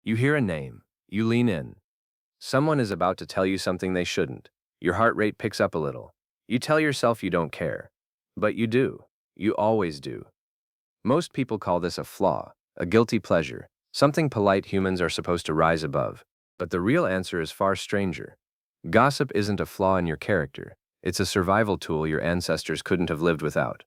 You hear a name. You lean in. Someone is about to tell you something they shouldn't. Your heart rate picks up a little. You tell yourself you don't care. But you do. You always do. Most people call this a flaw, a guilty pleasure, something polite humans are supposed to rise above. But the real answer is far stranger. Gossip isn't a flaw in your character. It's a survival tool your ancestors couldn't have lived without.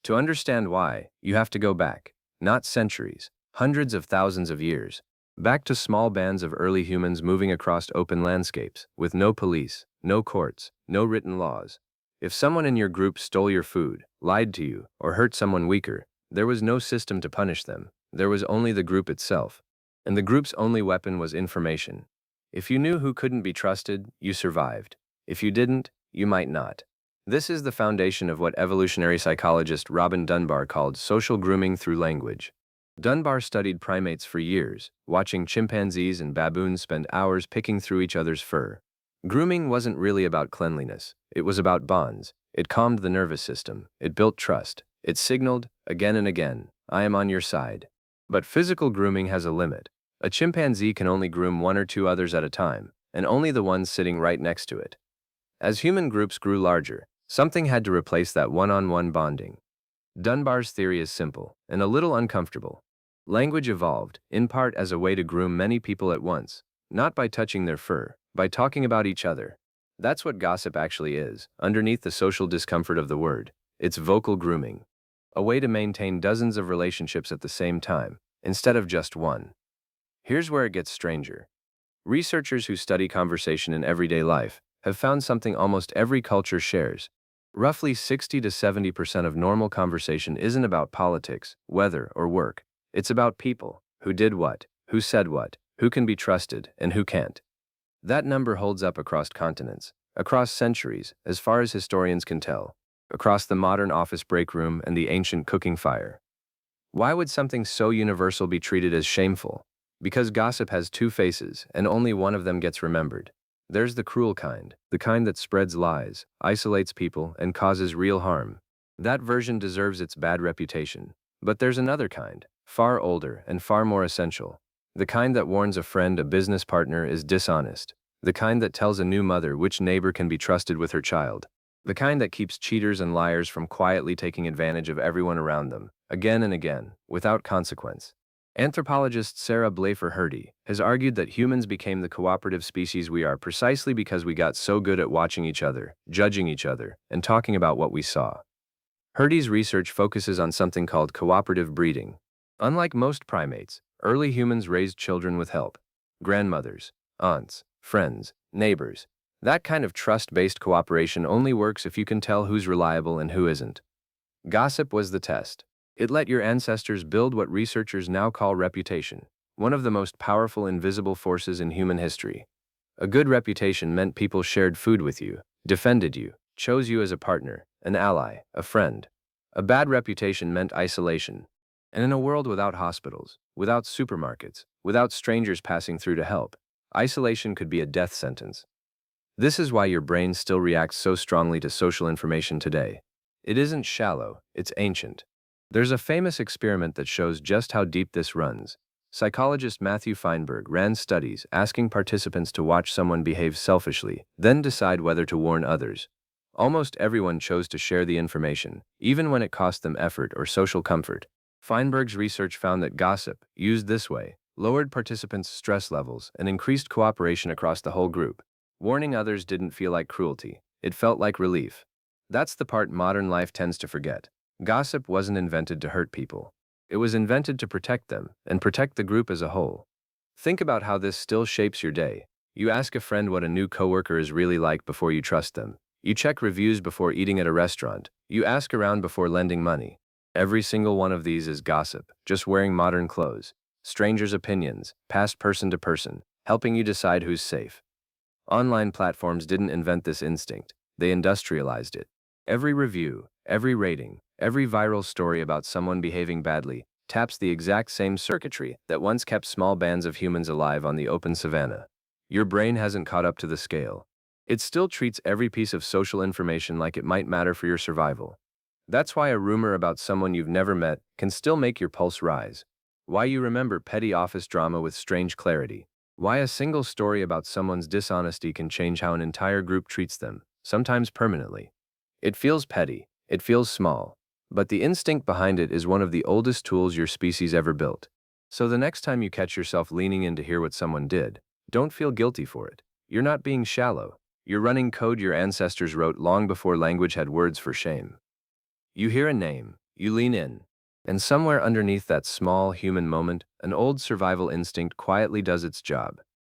To understand why, you have to go back, not centuries, hundreds of thousands of years, back to small bands of early humans moving across open landscapes, with no police, no courts, no written laws. If someone in your group stole your food, lied to you, or hurt someone weaker, there was no system to punish them. There was only the group itself. And the group's only weapon was information. If you knew who couldn't be trusted, you survived. If you didn't, you might not. This is the foundation of what evolutionary psychologist Robin Dunbar called social grooming through language. Dunbar studied primates for years, watching chimpanzees and baboons spend hours picking through each other's fur. Grooming wasn't really about cleanliness, it was about bonds. It calmed the nervous system, it built trust, it signaled, again and again, I am on your side. But physical grooming has a limit. A chimpanzee can only groom one or two others at a time, and only the ones sitting right next to it. As human groups grew larger, something had to replace that one-on-one bonding. Dunbar's theory is simple, and a little uncomfortable. Language evolved, in part as a way to groom many people at once, not by touching their fur, by talking about each other. That's what gossip actually is, underneath the social discomfort of the word. It's vocal grooming. A way to maintain dozens of relationships at the same time, instead of just one. Here's where it gets stranger. Researchers who study conversation in everyday life have found something almost every culture shares. Roughly 60 to 70% of normal conversation isn't about politics, weather, or work. It's about people, who did what, who said what, who can be trusted, and who can't. That number holds up across continents, across centuries, as far as historians can tell, across the modern office break room and the ancient cooking fire. Why would something so universal be treated as shameful? Because gossip has two faces, and only one of them gets remembered. There's the cruel kind, the kind that spreads lies, isolates people, and causes real harm. That version deserves its bad reputation. But there's another kind, far older and far more essential. The kind that warns a friend a business partner is dishonest. The kind that tells a new mother which neighbor can be trusted with her child. The kind that keeps cheaters and liars from quietly taking advantage of everyone around them, again and again, without consequence. Anthropologist Sarah Blaffer Hrdy has argued that humans became the cooperative species we are precisely because we got so good at watching each other, judging each other, and talking about what we saw. Hrdy's research focuses on something called cooperative breeding. Unlike most primates, early humans raised children with help. Grandmothers, aunts, friends, neighbors. That kind of trust-based cooperation only works if you can tell who's reliable and who isn't. Gossip was the test. It let your ancestors build what researchers now call reputation, one of the most powerful invisible forces in human history. A good reputation meant people shared food with you, defended you, chose you as a partner, an ally, a friend. A bad reputation meant isolation. And in a world without hospitals, without supermarkets, without strangers passing through to help, isolation could be a death sentence. This is why your brain still reacts so strongly to social information today. It isn't shallow, it's ancient. There's a famous experiment that shows just how deep this runs. Psychologist Matthew Feinberg ran studies asking participants to watch someone behave selfishly, then decide whether to warn others. Almost everyone chose to share the information, even when it cost them effort or social comfort. Feinberg's research found that gossip, used this way, lowered participants' stress levels and increased cooperation across the whole group. Warning others didn't feel like cruelty, it felt like relief. That's the part modern life tends to forget. Gossip wasn't invented to hurt people. It was invented to protect them, and protect the group as a whole. Think about how this still shapes your day. You ask a friend what a new coworker is really like before you trust them. You check reviews before eating at a restaurant. You ask around before lending money. Every single one of these is gossip, just wearing modern clothes. Strangers' opinions, passed person to person, helping you decide who's safe. Online platforms didn't invent this instinct. They industrialized it. Every review, every rating, every viral story about someone behaving badly taps the exact same circuitry that once kept small bands of humans alive on the open savanna. Your brain hasn't caught up to the scale. It still treats every piece of social information like it might matter for your survival. That's why a rumor about someone you've never met can still make your pulse rise. Why you remember petty office drama with strange clarity. Why a single story about someone's dishonesty can change how an entire group treats them, sometimes permanently. It feels petty, it feels small, but the instinct behind it is one of the oldest tools your species ever built. So the next time you catch yourself leaning in to hear what someone did, don't feel guilty for it. You're not being shallow. You're running code your ancestors wrote long before language had words for shame. You hear a name, you lean in, and somewhere underneath that small human moment, an old survival instinct quietly does its job.